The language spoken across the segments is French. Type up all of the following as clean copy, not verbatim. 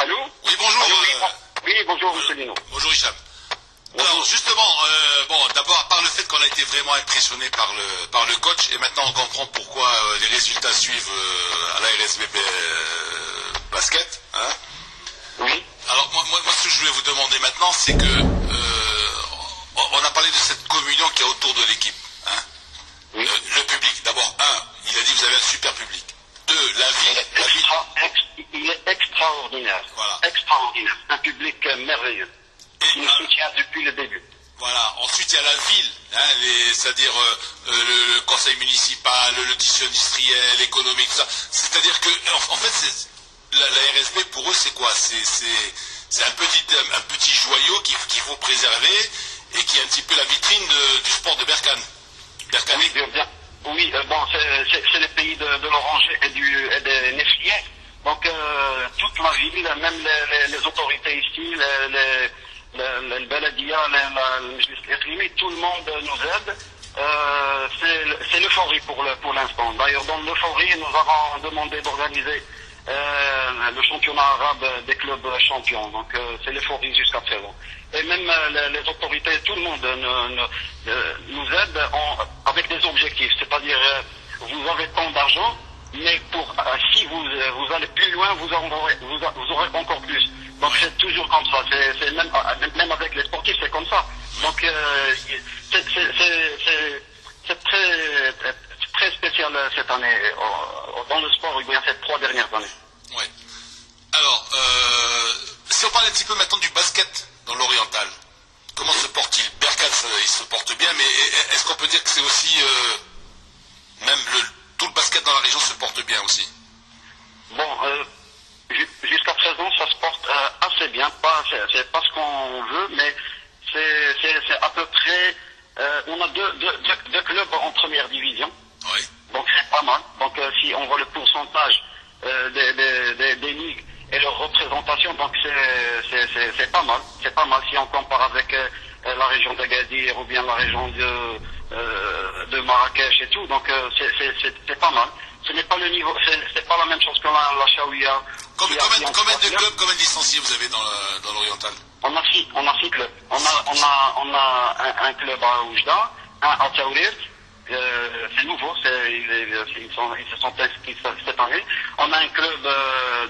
Allô? Oui, bonjour. Oui, bonjour, monsieur Lino. Bonjour, Hicham. Bonjour. Alors, justement, bon, d'abord, à part le fait qu'on a été vraiment impressionné par le coach, et maintenant on comprend pourquoi les résultats suivent à la RSB Basket. Hein. Oui. Alors, moi, ce que je voulais vous demander maintenant, c'est que on a parlé de cette communion qu'il y a autour de l'équipe. Hein. Oui. Le public, d'abord, il a dit vous avez un super public. Deux, la ville. Il est extraordinaire. Voilà. Extraordinaire. Un public merveilleux. Qui nous soutient depuis le début. Voilà. Ensuite, il y a la ville, hein, c'est-à-dire le conseil municipal, le tissu industriel, économique, tout ça. C'est-à-dire que, en fait, la RSB, pour eux, c'est quoi? C'est un petit joyau qu'il faut préserver et qui est un petit peu la vitrine du sport de Berkane. Oui, bien. Oui, bon, c'est le pays de l'oranger et des Nefliers. Donc, toute la ville, même les autorités ici, le Baladia, tout le monde nous aide. C'est l'euphorie pour l'instant. D'ailleurs, dans l'euphorie, nous avons demandé d'organiser le championnat arabe des clubs champions. Donc, c'est l'euphorie jusqu'à présent. Et même les autorités, tout le monde nous aide avec des objectifs. C'est-à-dire, vous avez tant d'argent, mais si vous allez plus loin, vous aurez encore plus. Donc c'est toujours comme ça. C'est même avec les sportifs, c'est comme ça. Donc c'est très spécial cette année dans le sport, ou bien ces 3 dernières années. Oui. Alors, si on parle un petit peu maintenant du basket dans l'oriental, comment se porte-t-il? Berkane, il se porte bien, mais est-ce qu'on peut dire que c'est aussi même tout le basket dans la région se porte bien aussi? Bon, jusqu'à présent, ça se porte assez bien. C'est pas ce qu'on veut, mais c'est à peu près. On a deux clubs en première division. Oui. Donc c'est pas mal. Donc si on voit le pourcentage des ligues et leur représentation, donc c'est pas mal. C'est pas mal si on compare avec la région d'Agadir ou bien la région de Marrakech et tout. Donc c'est pas mal. Ce n'est pas le niveau, c'est pas la même chose que la Chaouia. Combien de clubs, combien de licenciés vous avez dans l'oriental? On a 6 clubs. On a un club à Oujda, un à Taourir. C'est nouveau, ils se sont inscrits cette année. On a un club,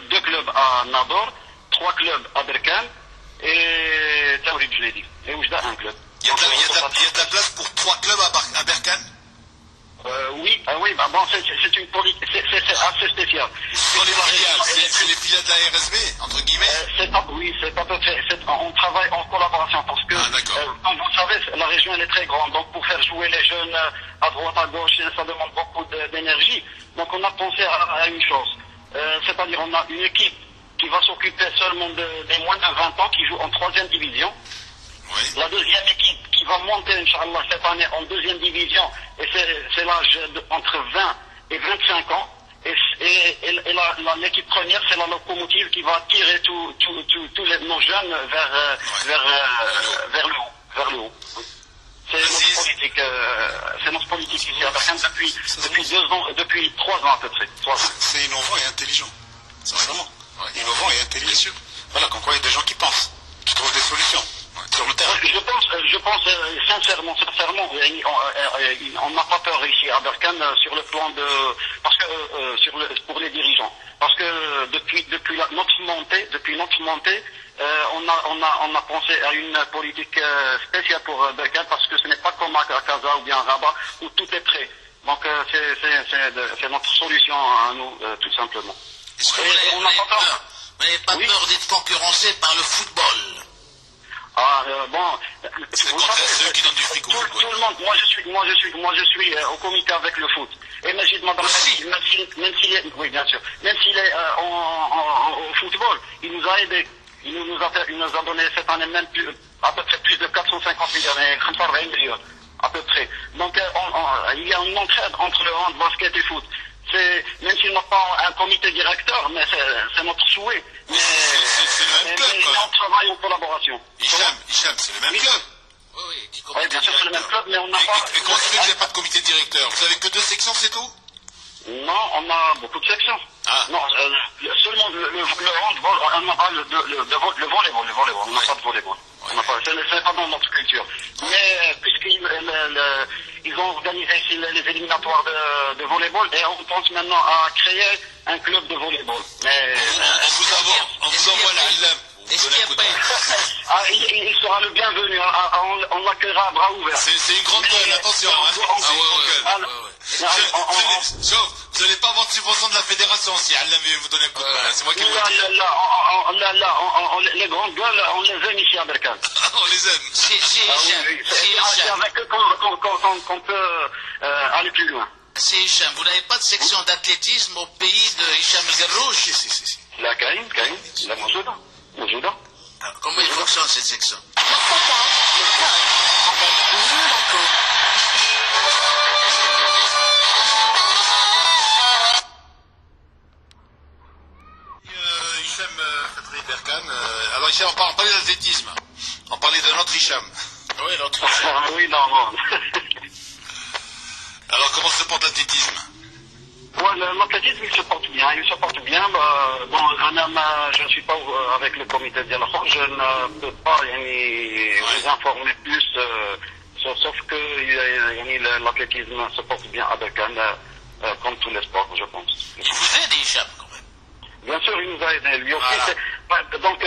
2 clubs à Nador, 3 clubs à Berkane et Taourir, je l'ai dit. Et Oujda, un club. Il y a de la place pour 3 clubs à Berkane? Oui, bon, c'est une politique, c'est assez spécial. Sur les filiales, c'est les filiales de la RSB, entre guillemets? Oui, c'est à peu près, on travaille en collaboration parce que, comme vous savez, la région elle est très grande, donc pour faire jouer les jeunes à droite, à gauche, ça demande beaucoup d'énergie. Donc on a pensé à une chose, c'est-à-dire on a une équipe qui va s'occuper seulement des moins de 20 ans qui jouent en 3e division. Oui. La deuxième équipe qui va monter, Inch'Allah, cette année en 2e division, et c'est l'âge entre 20 et 25 ans. Et l'équipe première, c'est la locomotive qui va tirer tous nos jeunes vers le haut. C'est notre politique ici à Berkane depuis 3 ans à peu près. C'est innovant et intelligent, sincèrement. Innovant et intelligent. Voilà, comme quoi il y a des gens qui pensent, qui trouvent des solutions. Sur le terrain. Je pense sincèrement, on n'a pas peur ici à Berkane sur le plan parce que pour les dirigeants, parce que depuis notre montée, on a pensé à une politique spéciale pour Berkane parce que ce n'est pas comme à Casa ou bien à Rabat où tout est prêt. Donc c'est notre solution à nous tout simplement. Est-ce que vous n'avez pas peur d'être concurrencé par le football? C'est contre ceux qui donnent du fric au football. Tout le monde, moi je suis au comité avec le foot. Et Majid Madame, même s'il est, oui bien sûr, même s'il est au football, il nous a aidé. Il nous a donné cette année même à peu près plus de 450 millions, à peu près. Donc il y a une entraide entre le hand, basket et foot. Même s'il n'a pas un comité directeur, mais c'est notre souhait. C'est le même club, quoi. On travaille en collaboration. Hicham, c'est le même club. Oui, bien sûr, c'est le même club, mais on n'a pas... Et comment ça fait que vous n'avez pas de comité directeur? Vous avez que 2 sections, c'est tout? Non, on a beaucoup de sections. Ah. Non, seulement le handball, n'a pas le volleyball. On n'a pas de volleyball. C'est pas dans notre culture. Mais puisqu'ils ont organisé ici les éliminatoires de volleyball, et on pense maintenant à créer un club de volleyball. Mais on vous envoie l'Allam. Il sera le bienvenu. On l'accueillera à bras ouverts. C'est une grande gueule, attention. Vous n'allez pas avoir de subvention de la fédération si Allam veut vous donner un coup de main. C'est moi qui vous le dis. Les grandes gueules, on les aime ici à Berkane. On les aime. C'est avec eux qu'on peut aller plus loin. C'est Hicham, vous n'avez pas de section d'athlétisme au pays de Hicham El Garrouch? Si. La Karim, la Moussouda. Comment il fonctionne cette section? Hicham Khatri Berkane. Alors Hicham, on parlait d'athlétisme. On parlait de notre Hicham. Oui, l'autre Hicham. Oui, non. Alors comment se porte l'athlétisme? L'athlétisme, il se porte bien. Je ne suis pas avec le comité de dialogue. Je ne peux pas vous informer plus, sauf que l'athlétisme se porte bien à Berkane, comme tous les sports, je pense. Il vous aide, Hicham, quand même. Bien sûr, il nous a aidé. Lui aussi, donc,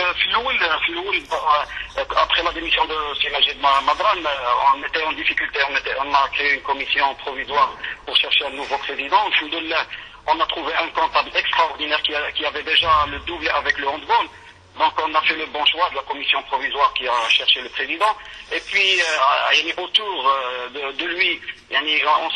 après la démission de Majid Madran, on était en difficulté. On a créé une commission provisoire pour chercher un nouveau président. On a trouvé un comptable extraordinaire qui avait déjà le doublé avec le handball. Donc on a fait le bon choix de la commission provisoire qui a cherché le président. Et puis autour de lui, on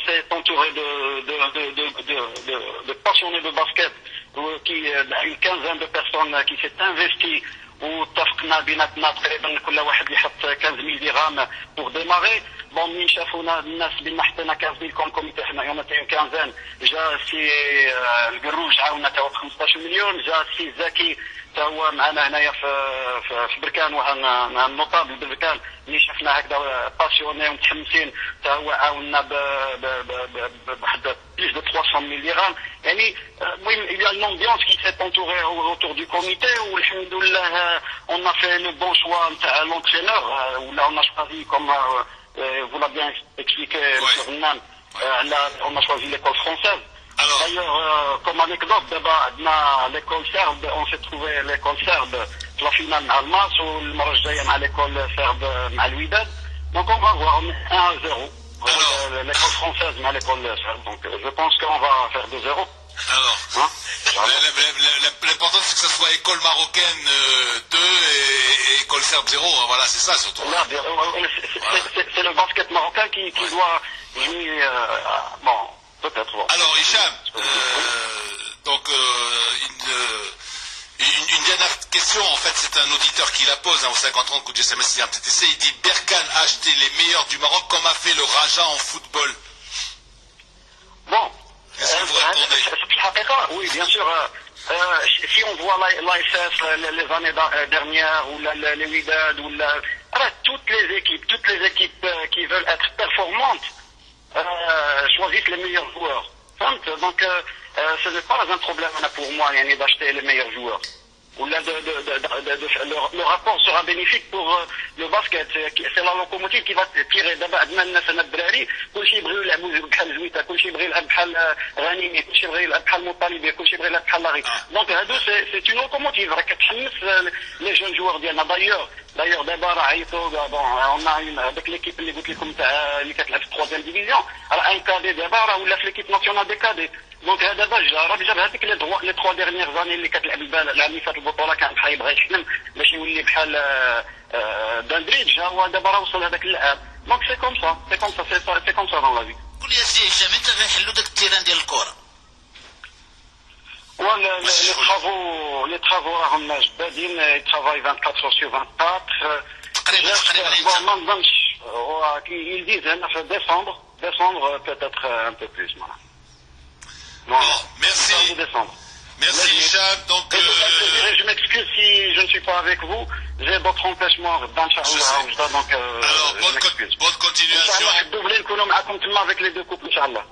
s'est entouré de passionnés de basket, une quinzaine de personnes qui s'est investies. واتفقنا بيناتنا تقريبا كل واحد يحط 15000 درهم pour démarrer. Bon, من شافونا الناس بان حطينا 15000 كوم كوميتي حنا يوم تاع كانزان جا سي القروج عاونا تا 15 مليون جا سي زكي تا هو معنا هنايا في بركان وهنا النوطابل بركان اللي شفنا هكذا باسيوني ومتحمسين تا هو عاونا بواحد plus de 300 000 dirhams. Il y a une ambiance qui s'est entourée autour du comité où, alhamdoulilah, on a fait le bon choix à l'entraîneur, où là on a choisi, comme vous l'avez bien expliqué, M. Rinnan, on a choisi l'école française. D'ailleurs, comme anecdote, l'école serbe, on s'est trouvé l'école serbe, la finale à Almas, ou le Marajaya à l'école serbe à Louidad. Donc on va voir, on est 1-0. L'école française, mais l'école serbe. Donc je pense qu'on va faire 2-0. Alors, l'important c'est que ce soit école marocaine 2 et école serbe 0. Voilà, c'est ça surtout. C'est le basket marocain qui doit jouer. Bon, peut-être. Bon. Alors, Hicham, donc une dernière question, en fait, c'est un auditeur qui la pose au 50 coup de SMS, il a un petit essai, il dit Berkane a acheté les meilleurs du Maroc comme a fait le Raja en football. Bon. Qu'est-ce que vous répondez? Oui, bien sûr. Si on voit l'ASF les années dernières, ou les Wydad, ou toutes les équipes qui veulent être performantes choisissent les meilleurs joueurs. Donc, ce n'est pas un problème pour moi d'acheter les meilleurs joueurs. Le rapport sera bénéfique pour le basket. C'est la locomotive qui va tirer d'abord الناس الدراري كل شيء يبغيو يلعبوا بحال زويته كل شيء يبغي يلعب بحال غنيمي كل شيء يبغي يلعب بحال مطالبي كل شيء يبغي يلعب بحال لاغي دونك هادو سي اون لوكوموتيف راه كتحمس لي جون جوار ديالنا دايوغ دابا راه عيطوا بون اون هذاك ليكيب اللي قلت لكم تاع اللي كتلعب في 3 ديفيزيون راه ان كادي دابا راه ولا في ليكيب ناسيونال دي كادي دونك هذا دابا جاب هذيك لي 3 ديرنيير زاني اللي كتلعب العام اللي فات البطوله كان بحال يبغي يحلم باش يولي بحال داندريج هو دابا راه وصل هذاك اللعاب دونك سي كوم سا سي كوم سا دون لا في. قول يا سي هشام انت غيحلوا داك التيران ديال الكره. لي ترافو راهم جدادين يترافاي 24 sur 24 تقريبا ما نظنش ils disent هنا في décembre peut-être un peu plus voilà. Bon, merci. Merci Hicham. Donc, je m'excuse si je ne suis pas avec vous. J'ai d'autres empêchements donc, alors, bonne continuation. Avec les deux couples, Inch'Allah.